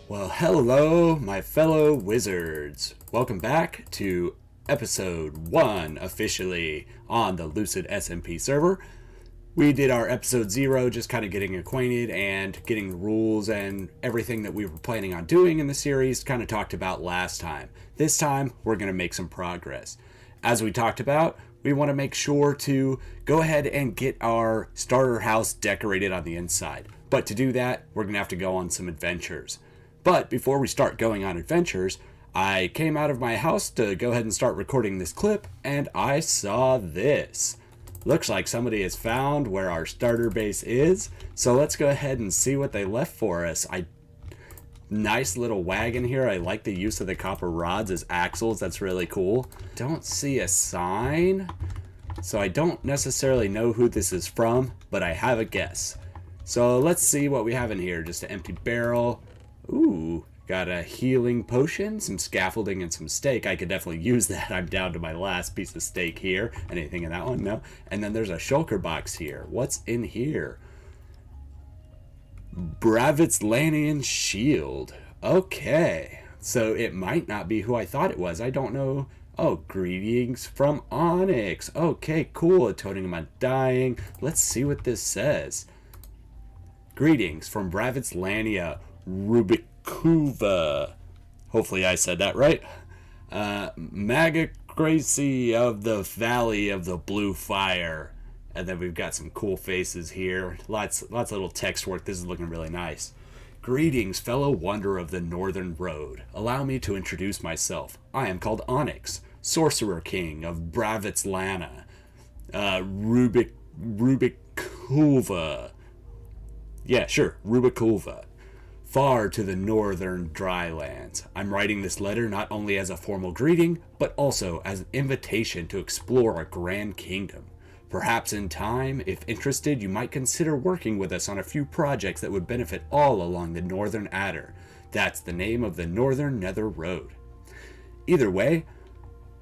Well, hello, my fellow wizards. Welcome back to episode 1 officially on the Lucid SMP server. We did our episode 0, just kind of getting acquainted and getting the rules and everything that we were planning on doing in the series, kind of talked about last time. This time, we're going to make some progress. As we talked about, we want to make sure to go ahead and get our starter house decorated on the inside. But to do that, we're going to have to go on some adventures. But before we start going on adventures, I came out of my house to go ahead and start recording this clip, and I saw this. Looks like somebody has found where our starter base is, so let's go ahead and see what they left for us. Nice little wagon here. I like the use of the copper rods as axles. That's really cool. Don't see a sign, so I don't necessarily know who this is from, but I have a guess. So let's see what we have in here. Just an empty barrel. Ooh, got a healing potion, some scaffolding, and some steak. I could definitely use that. I'm down to my last piece of steak here. Anything in that one? No. And then there's a shulker box here. What's in here? Bravitzlanian shield. Okay. So it might not be who I thought it was. I don't know. Oh, greetings from Onyx. Okay, cool. A totem of undying. Let's see what this says. Greetings from Bravitzlania Rubikuva. Hopefully I said that right. Magacracy of the Valley of the Blue Fire. And then we've got some cool faces here. Lots of little text work. This is looking really nice. Greetings, fellow wanderer of the Northern Road. Allow me to introduce myself. I am called Onyx, Sorcerer King of Bravitzlana. Rubikuva. Yeah, sure, Rubikuva. Far to the northern drylands. I'm writing this letter not only as a formal greeting, but also as an invitation to explore a grand kingdom. Perhaps in time, if interested, you might consider working with us on a few projects that would benefit all along the Northern Adder. That's the name of the Northern Nether Road. Either way,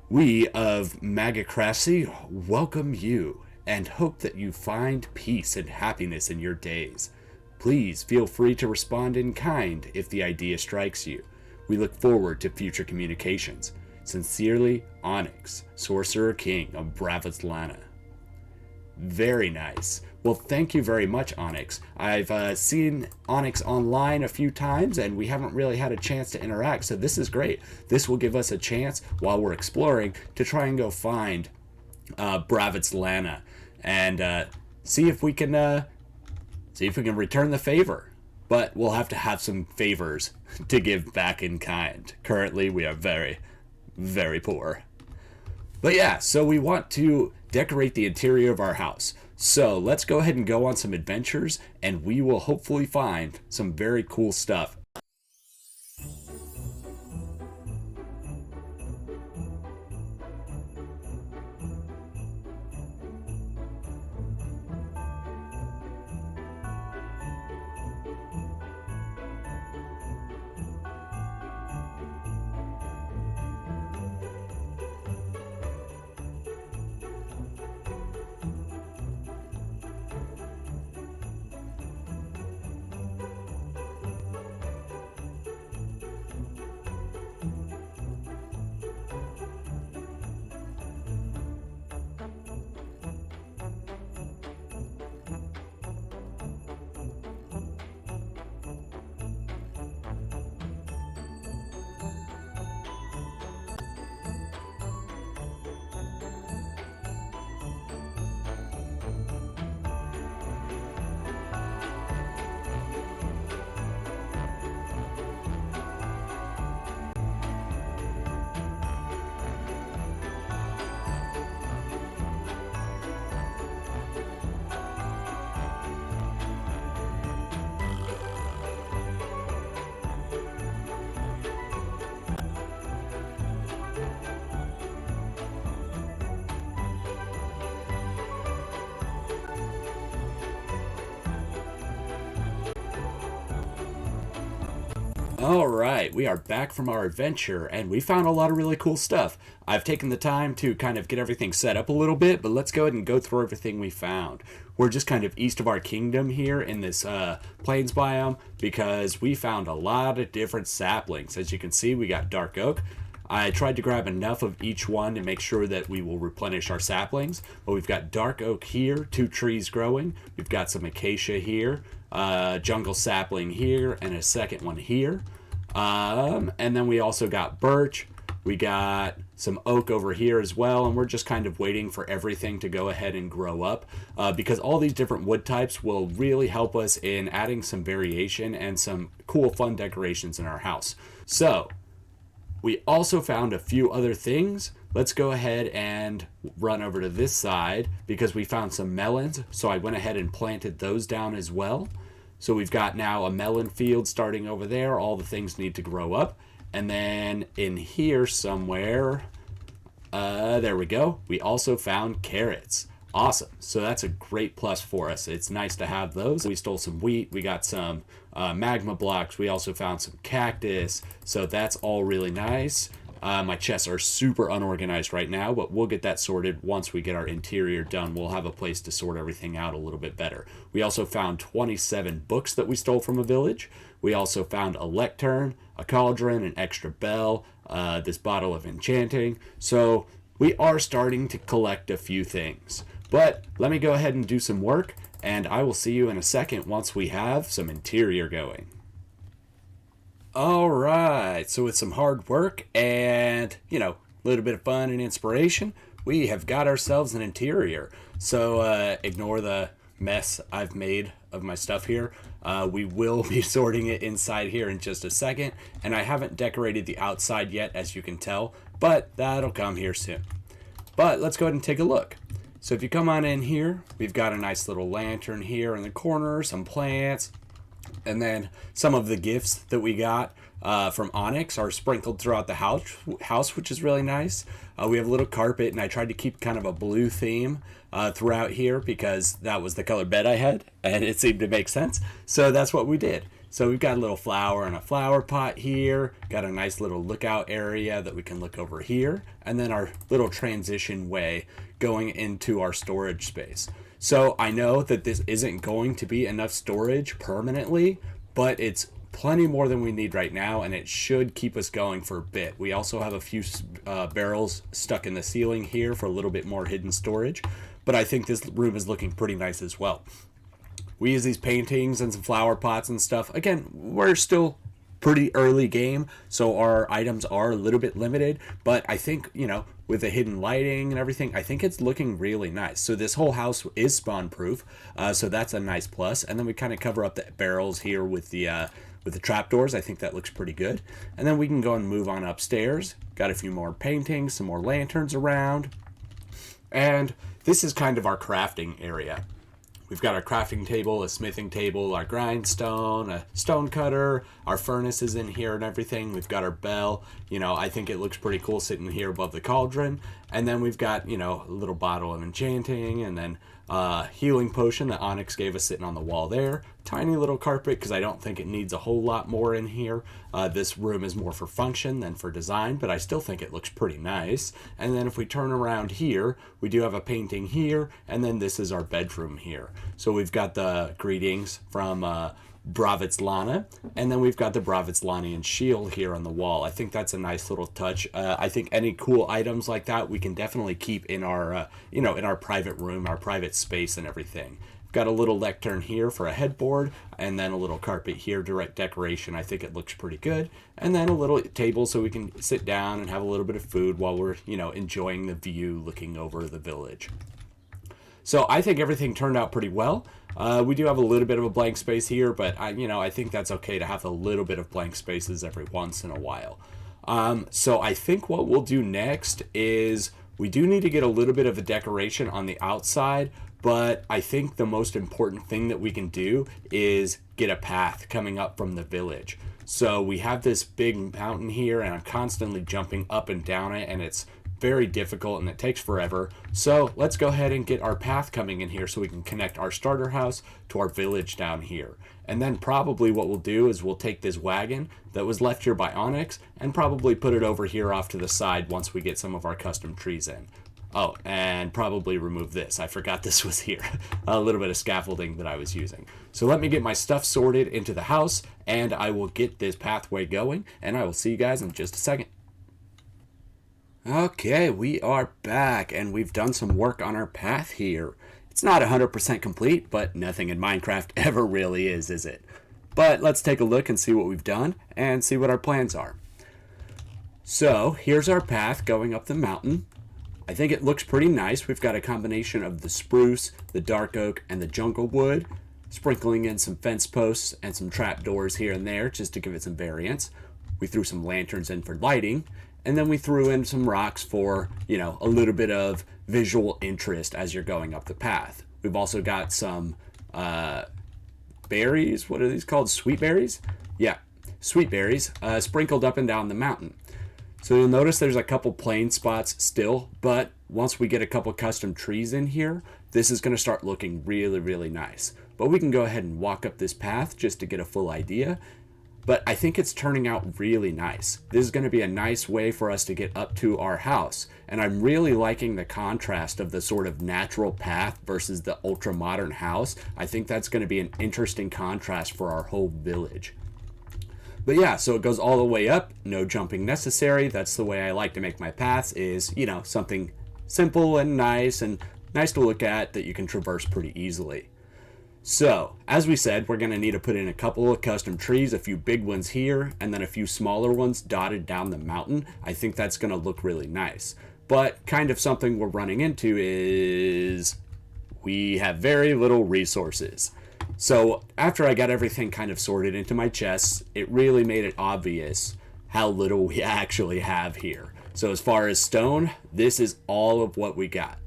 we of Magacracy welcome you and hope that you find peace and happiness in your days. Please feel free to respond in kind if the idea strikes you. We look forward to future communications. Sincerely, Onyx, Sorcerer King of Bravitzlana. Very nice. Well, thank you very much, Onyx. I've seen Onyx online a few times, and we haven't really had a chance to interact, so this is great. This will give us a chance, while we're exploring, to try and go find Bravitzlana and see if we can return the favor. But we'll have to have some favors to give back in kind. Currently, we are very, very poor. But yeah, so we want to decorate the interior of our house. So let's go ahead and go on some adventures, and we will hopefully find some very cool stuff. All right, we are back from our adventure and we found a lot of really cool stuff. I've taken the time to kind of get everything set up a little bit, but let's go ahead and go through everything we found. We're just kind of east of our kingdom here in this plains biome because we found a lot of different saplings. As you can see, we got dark oak. I tried to grab enough of each one to make sure that we will replenish our saplings. But we've got dark oak here, 2 trees growing. We've got some acacia here, jungle sapling here, and a second one here. And then we also got birch. We got some oak over here as well, and we're just kind of waiting for everything to go ahead and grow up because all these different wood types will really help us in adding some variation and some cool fun decorations in our house. So we also found a few other things. Let's go ahead and run over to this side because we found some melons. So I went ahead and planted those down as well. So we've got now a melon field starting over there. All the things need to grow up. And then in here somewhere, there we go. We also found carrots. Awesome. So that's a great plus for us. It's nice to have those. We stole some wheat. We got some magma blocks. We also found some cactus. So that's all really nice. My chests are super unorganized right now, but we'll get that sorted once we get our interior done. We'll have a place to sort everything out a little bit better. We also found 27 books that we stole from a village. We also found a lectern, a cauldron, an extra bell, this bottle of enchanting. So we are starting to collect a few things. But let me go ahead and do some work, and I will see you in a second once we have some interior going. All right, so with some hard work and, a little bit of fun and inspiration, we have got ourselves an interior. So ignore the mess I've made of my stuff here. We will be sorting it inside here in just a second, and I haven't decorated the outside yet, as you can tell, but that'll come here soon. But let's go ahead and take a look. So if you come on in here, we've got a nice little lantern here in the corner, some plants, and then some of the gifts that we got from Onyx are sprinkled throughout the house, which is really nice. We have a little carpet, and I tried to keep kind of a blue theme throughout here because that was the color bed I had, and it seemed to make sense. So that's what we did. So we've got a little flower and a flower pot here, got a nice little lookout area that we can look over here, and then our little transition way going into our storage space. So I know that this isn't going to be enough storage permanently, but it's plenty more than we need right now, and it should keep us going for a bit. We also have a few barrels stuck in the ceiling here for a little bit more hidden storage, but I think this room is looking pretty nice as well. We use these paintings and some flower pots and stuff. Again, we're still pretty early game, so our items are a little bit limited, but I think, with the hidden lighting and everything, I think it's looking really nice. So this whole house is spawn proof, so that's a nice plus. And then we kind of cover up the barrels here with the trapdoors. I think that looks pretty good. And then we can go and move on upstairs. Got a few more paintings, some more lanterns around. And this is kind of our crafting area. We've got our crafting table, a smithing table, our grindstone, a stone cutter, our furnace is in here and everything. We've got our bell. I think it looks pretty cool sitting here above the cauldron. And then we've got, a little bottle of enchanting, and then healing potion that Onyx gave us sitting on the wall there. Tiny little carpet because I don't think it needs a whole lot more in here. This room is more for function than for design, but I still think it looks pretty nice. And then if we turn around here, we do have a painting here, and then this is our bedroom here. So we've got the greetings from Bravitslana, and then we've got the Bravitslanian shield here on the wall. I think that's a nice little touch. I think any cool items like that we can definitely keep in our in our private room, our private space and everything. We've got a little lectern here for a headboard, and then a little carpet here, direct decoration. I think it looks pretty good. And then a little table so we can sit down and have a little bit of food while we're enjoying the view looking over the village. So I think everything turned out pretty well. We do have a little bit of a blank space here, but I think that's okay to have a little bit of blank spaces every once in a while. So I think what we'll do next is we do need to get a little bit of a decoration on the outside, but I think the most important thing that we can do is get a path coming up from the village. So we have this big mountain here, and I'm constantly jumping up and down it, and it's very difficult and it takes forever. So let's go ahead and get our path coming in here so we can connect our starter house to our village down here. And then probably what we'll do is we'll take this wagon that was left here by Onyx and probably put it over here off to the side once we get some of our custom trees in. Oh, and probably remove this. I forgot this was here. A little bit of scaffolding that I was using. So let me get my stuff sorted into the house and I will get this pathway going and I will see you guys in just a second. Okay, we are back and we've done some work on our path here. It's not 100% complete, but nothing in Minecraft ever really is it? But let's take a look and see what we've done and see what our plans are. So here's our path going up the mountain. I think it looks pretty nice. We've got a combination of the spruce, the dark oak, and the jungle wood, sprinkling in some fence posts and some trapdoors here and there just to give it some variance. We threw some lanterns in for lighting, and then we threw in some rocks for, you know, a little bit of visual interest as you're going up the path. We've also got some berries. What are these called? Sweet berries? Yeah, sweet berries sprinkled up and down the mountain. So you'll notice there's a couple plain spots still, but once we get a couple custom trees in here, this is going to start looking really, really nice. But we can go ahead and walk up this path just to get a full idea. But I think it's turning out really nice. This is going to be a nice way for us to get up to our house. And I'm really liking the contrast of the sort of natural path versus the ultra modern house. I think that's going to be an interesting contrast for our whole village. But yeah, so it goes all the way up, no jumping necessary. That's the way I like to make my paths is, you know, something simple and nice to look at that you can traverse pretty easily. So, as we said, we're going to need to put in a couple of custom trees, a few big ones here, and then a few smaller ones dotted down the mountain. I think that's going to look really nice. But kind of something we're running into is we have very little resources. So after I got everything kind of sorted into my chests, it really made it obvious how little we actually have here. So as far as stone, this is all of what we got.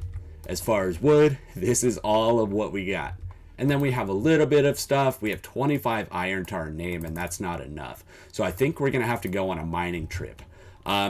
As far as wood, this is all of what we got. And then we have a little bit of stuff. We have 25 iron to our name, and that's not enough. So I think we're going to have to go on a mining trip.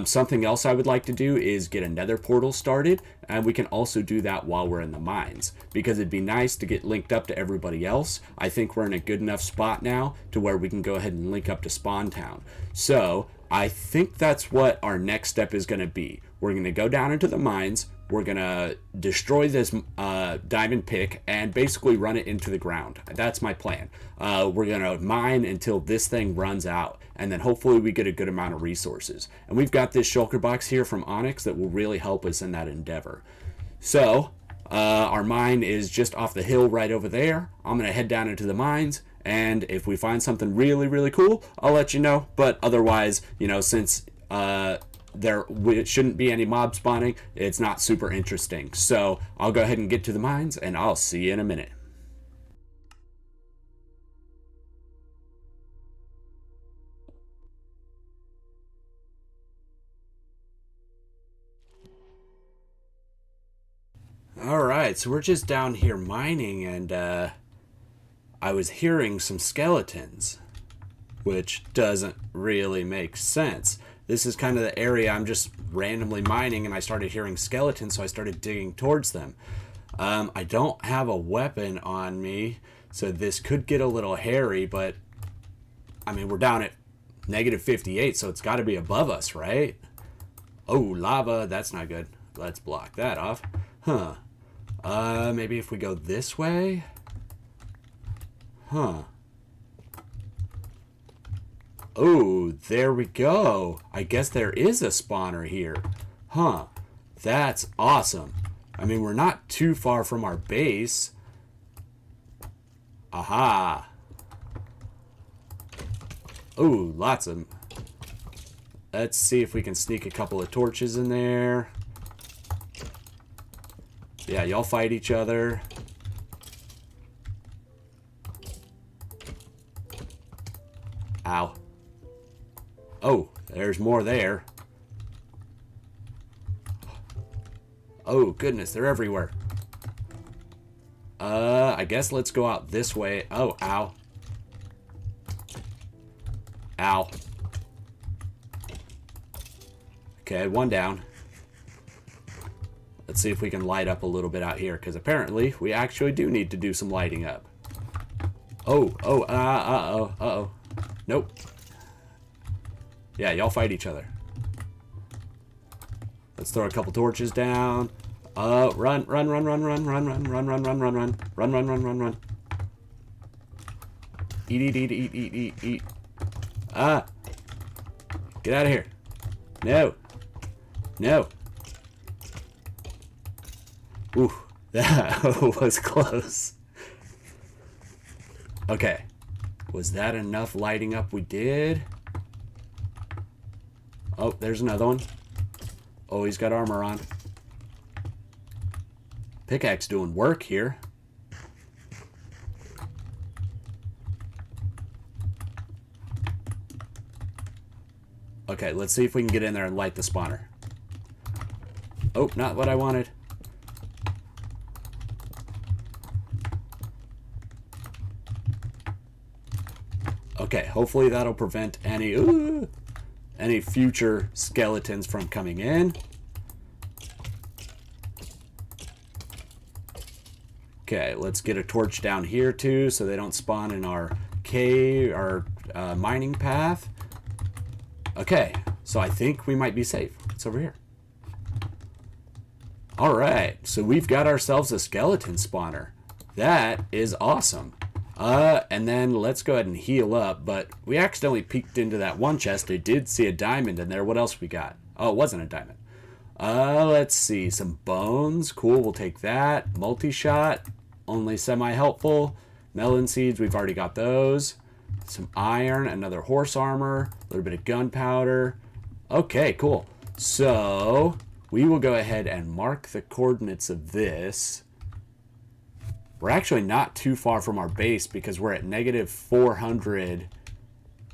Something else I would like to do is get a nether portal started, and we can also do that while we're in the mines, because it'd be nice to get linked up to everybody else. I think we're in a good enough spot now to where we can go ahead and link up to Spawn Town. So I think that's what our next step is going to be. We're going to go down into the mines. We're going to destroy this diamond pick and basically run it into the ground. That's my plan. We're going to mine until this thing runs out, and then hopefully we get a good amount of resources. And we've got this shulker box here from Onyx that will really help us in that endeavor. So our mine is just off the hill right over there. I'm going to head down into the mines, and if we find something really, really cool, I'll let you know. But otherwise, you know, since there shouldn't be any mob spawning, it's not super interesting. So I'll go ahead and get to the mines, and I'll see you in a minute. Alright, so we're just down here mining, and I was hearing some skeletons, which doesn't really make sense. This is kind of the area I'm just randomly mining, and I started hearing skeletons, so I started digging towards them. I don't have a weapon on me, so this could get a little hairy, but I mean, we're down at negative 58, so it's got to be above us, right? Oh, lava, that's not good. Let's block that off. Huh. Maybe if we go this way? Huh. Oh, there we go. I guess there is a spawner here. Huh. That's awesome. I mean, we're not too far from our base. Aha. Oh, lots of... Let's see if we can sneak a couple of torches in there. Yeah, y'all fight each other. Ow. Oh, there's more there. Oh, goodness, they're everywhere. I guess let's go out this way. Oh, ow. Ow. Okay, one down. Let's see if we can light up a little bit out here, because apparently we actually do need to do some lighting up. Uh-oh. Nope. Yeah, y'all fight each other. Let's throw a couple torches down. Run. Eat. Get out of here. No. Ooh, that was close. Okay. Was that enough lighting up we did? Oh, there's another one. Oh, he's got armor on. Pickaxe doing work here. Okay, let's see if we can get in there and light the spawner. Oh, not what I wanted. Okay, hopefully that'll prevent any future skeletons from coming in. Okay, let's get a torch down here too so they don't spawn in our cave, our mining path. Okay, so I think we might be safe. It's over here. Alright, so we've got ourselves a skeleton spawner. That is awesome. And then let's go ahead and heal up, but we accidentally peeked into that one chest. I did see a diamond in there. What else we got? Oh, it wasn't a diamond. Let's see, some bones. Cool, we'll take that. Multi-shot, only semi-helpful. Melon seeds, we've already got those. Some iron, another horse armor, a little bit of gunpowder. Okay, cool. So we will go ahead and mark the coordinates of this. We're actually not too far from our base because we're at -400.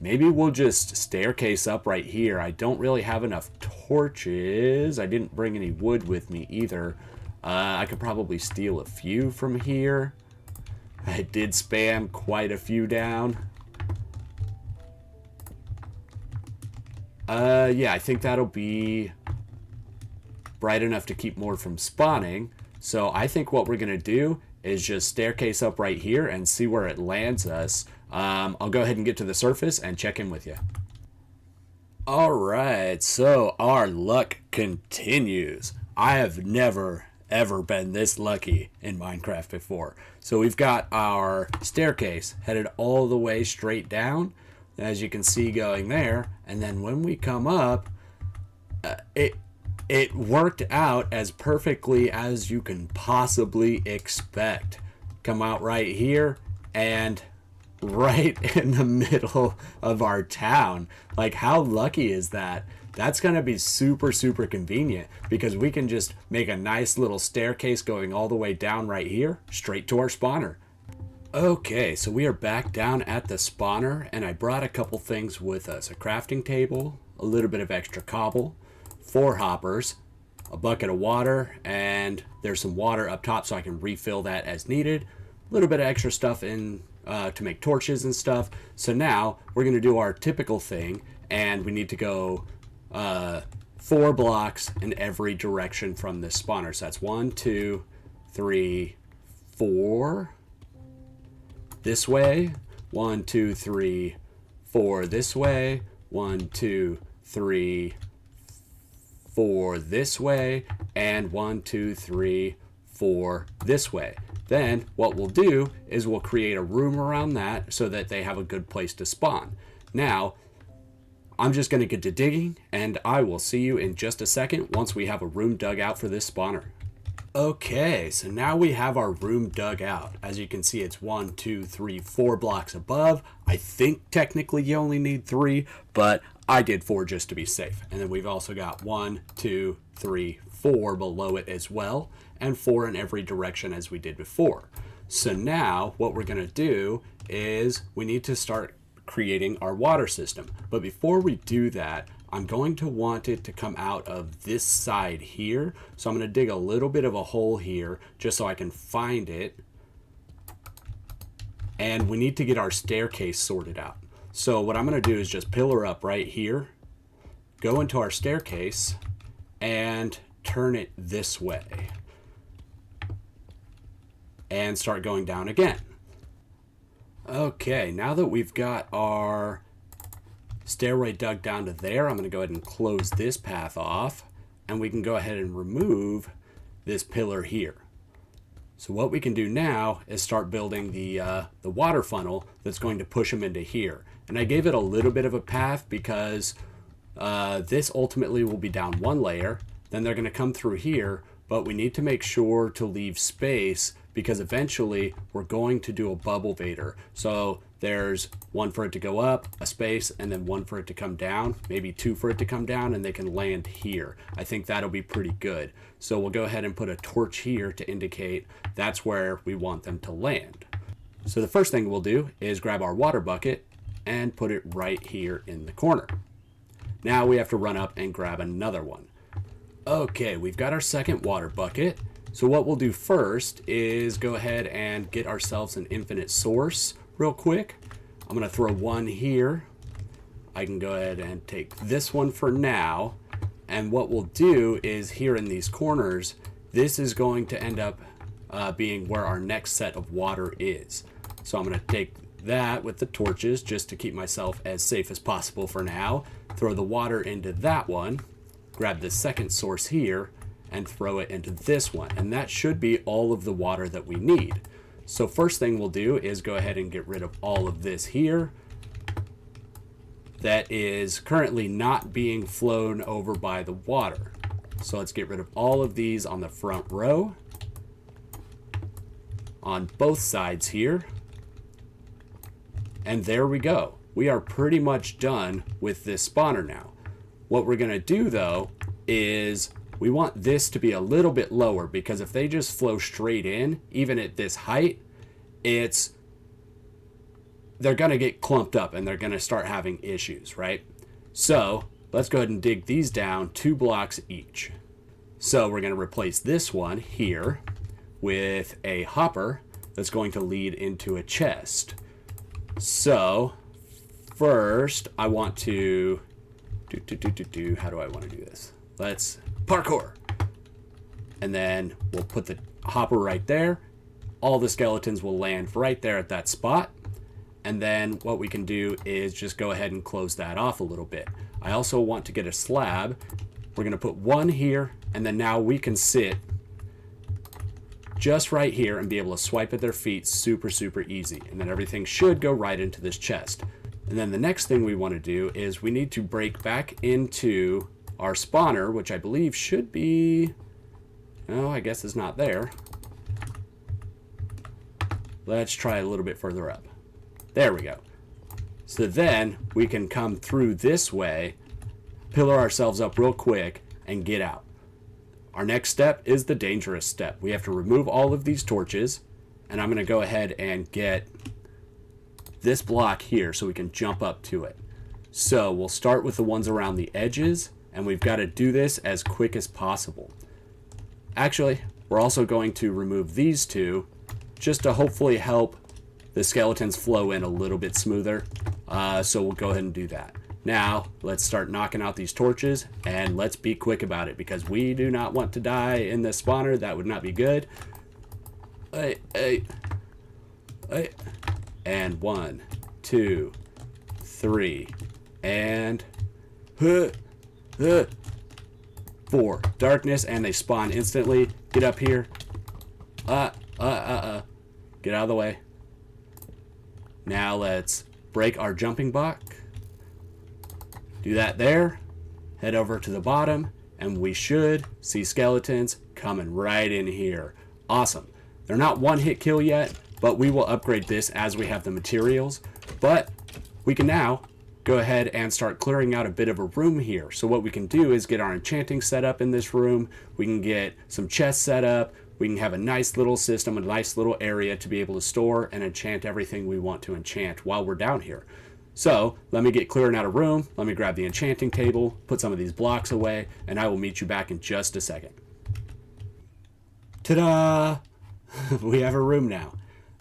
Maybe we'll just staircase up right here. I don't really have enough torches. I didn't bring any wood with me either. I could probably steal a few from here. I did spam quite a few down. Yeah, I think that'll be bright enough to keep more from spawning. So I think what we're going to do is just staircase up right here and see where it lands us. I'll go ahead and get to the surface and check in with you. Alright, so our luck continues. I have never ever been this lucky in Minecraft before. So we've got our staircase headed all the way straight down, as you can see going there, and then when we come up, it worked out as perfectly as you can possibly expect. Come out right here and right in the middle of our town. Like, how lucky is that? That's going to be super, super convenient because we can just make a nice little staircase going all the way down right here, straight to our spawner. Okay, so we are back down at the spawner, and I brought a couple things with us. A crafting table, a little bit of extra cobble, 4 hoppers, a bucket of water, and there's some water up top so I can refill that as needed. A little bit of extra stuff in to make torches and stuff. So now we're going to do our typical thing, and we need to go 4 blocks in every direction from this spawner. So that's 1, 2, 3, 4 this way, 1, 2, 3, 4 this way, 1, 2, 3, 4 this way, and 1, 2, 3, 4 this way. Then what we'll do is we'll create a room around that so that they have a good place to spawn. Now, I'm just going to get to digging, and I will see you in just a second once we have a room dug out for this spawner. Okay, so now we have our room dug out. As you can see, it's 1, 2, 3, 4 blocks above. I think technically you only need 3, but I did 4 just to be safe. And then we've also got 1, 2, 3, 4 below it as well, and 4 in every direction as we did before. So now what we're going to do is we need to start creating our water system. But before we do that, I'm going to want it to come out of this side here. So I'm going to dig a little bit of a hole here just so I can find it. And we need to get our staircase sorted out. So what I'm going to do is just pillar up right here, go into our staircase, and turn it this way and start going down again. Okay, now that we've got our stairway dug down to there, I'm going to go ahead and close this path off, and we can go ahead and remove this pillar here. So what we can do now is start building the water funnel that's going to push them into here. And I gave it a little bit of a path because this ultimately will be down one layer, then they're going to come through here, but we need to make sure to leave space because eventually we're going to do a bubble vader. So there's one for it to go up, a space, and then one for it to come down, maybe two for it to come down, and they can land here. I think that'll be pretty good. So we'll go ahead and put a torch here to indicate that's where we want them to land. So the first thing we'll do is grab our water bucket and put it right here in the corner. Now we have to run up and grab another one. Okay, we've got our second water bucket. So what we'll do first is go ahead and get ourselves an infinite source real quick. I'm going to throw one here. I can go ahead and take this one for now. And what we'll do is here in these corners, this is going to end up being where our next set of water is. So I'm going to take that with the torches just to keep myself as safe as possible for now. Throw the water into that one. Grab the second source here and throw it into this one. And that should be all of the water that we need. So first thing we'll do is go ahead and get rid of all of this here that is currently not being flown over by the water. So let's get rid of all of these on the front row, on both sides here. And there we go. We are pretty much done with this spawner now. What we're going to do though is we want this to be a little bit lower because if they just flow straight in, even at this height, they're going to get clumped up and they're going to start having issues, right? So let's go ahead and dig these down 2 blocks each. So we're going to replace this one here with a hopper that's going to lead into a chest. So first I want to how do I want to do this? Let's parkour. And then we'll put the hopper right there. All the skeletons will land right there at that spot. And then what we can do is just go ahead and close that off a little bit. I also want to get a slab. We're going to put one here, and then now we can sit just right here and be able to swipe at their feet super easy. And then everything should go right into this chest. And then the next thing we want to do is we need to break back into our spawner, which I believe should be, oh, I guess it's not there. Let's try a little bit further up. There we go. So then we can come through this way, pillar ourselves up real quick, and get out. Our next step is the dangerous step. We have to remove all of these torches, and I'm going to go ahead and get this block here so we can jump up to it. So we'll start with the ones around the edges, and we've got to do this as quick as possible. Actually, we're also going to remove these two just to hopefully help the skeletons flow in a little bit smoother. So we'll go ahead and do that. Now, let's start knocking out these torches, and let's be quick about it because we do not want to die in this spawner. That would not be good. And 1, 2, 3, and 4. Darkness, and they spawn instantly. Get up here. Get out of the way. Now let's break our jumping block. Do that there. Head over to the bottom, and we should see skeletons coming right in here. Awesome. They're not one-hit kill yet, but we will upgrade this as we have the materials. But we can now go ahead and start clearing out a bit of a room here. So what we can do is get our enchanting set up in this room. We can get some chests set up. We can have a nice little system, a nice little area to be able to store and enchant everything we want to enchant while we're down here. So let me get clearing out a room. Let me grab the enchanting table, put some of these blocks away, and I will meet you back in just a second. Ta-da! We have a room now.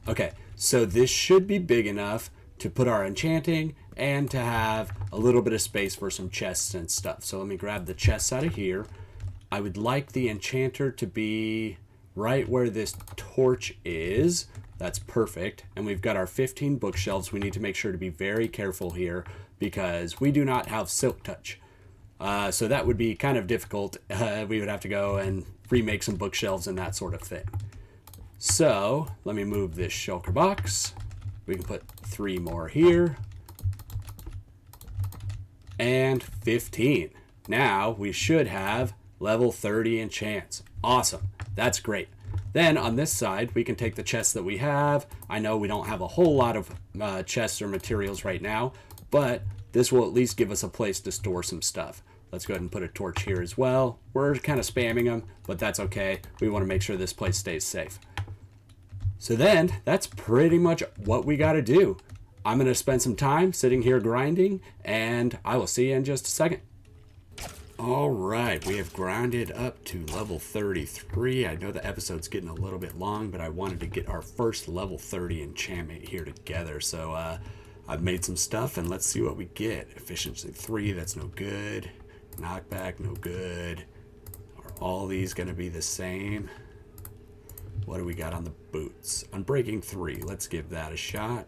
Okay, so this should be big enough to put our enchanting and to have a little bit of space for some chests and stuff. So let me grab the chests out of here. I would like the enchanter to be right where this torch is. That's perfect. And we've got our 15 bookshelves. We need to make sure to be very careful here because we do not have silk touch. So that would be kind of difficult. We would have to go and remake some bookshelves and that sort of thing. So let me move this shulker box. We can put 3 more here. And 15. Now we should have level 30 enchants. Awesome. That's great. Then on this side, we can take the chests that we have. I know we don't have a whole lot of chests or materials right now, but this will at least give us a place to store some stuff. Let's go ahead and put a torch here as well. We're kind of spamming them, but that's okay. We want to make sure this place stays safe. So then, that's pretty much what we got to do. I'm going to spend some time sitting here grinding, and I will see you in just a second. Alright, we have grinded up to level 33. I know the episode's getting a little bit long, but I wanted to get our first level 30 enchantment here together. So I've made some stuff, and let's see what we get. Efficiency 3, that's no good. Knockback, no good. Are all these going to be the same? What do we got on the boots? Unbreaking 3, let's give that a shot.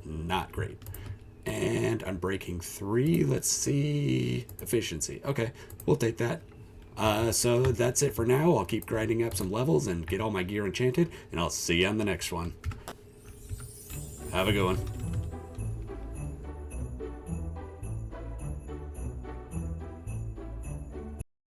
Not great. And Unbreaking 3, let's see. Efficiency. Okay, we'll take that. So that's it for now. I'll keep grinding up some levels and get all my gear enchanted, and I'll see you on the next one. Have a good one.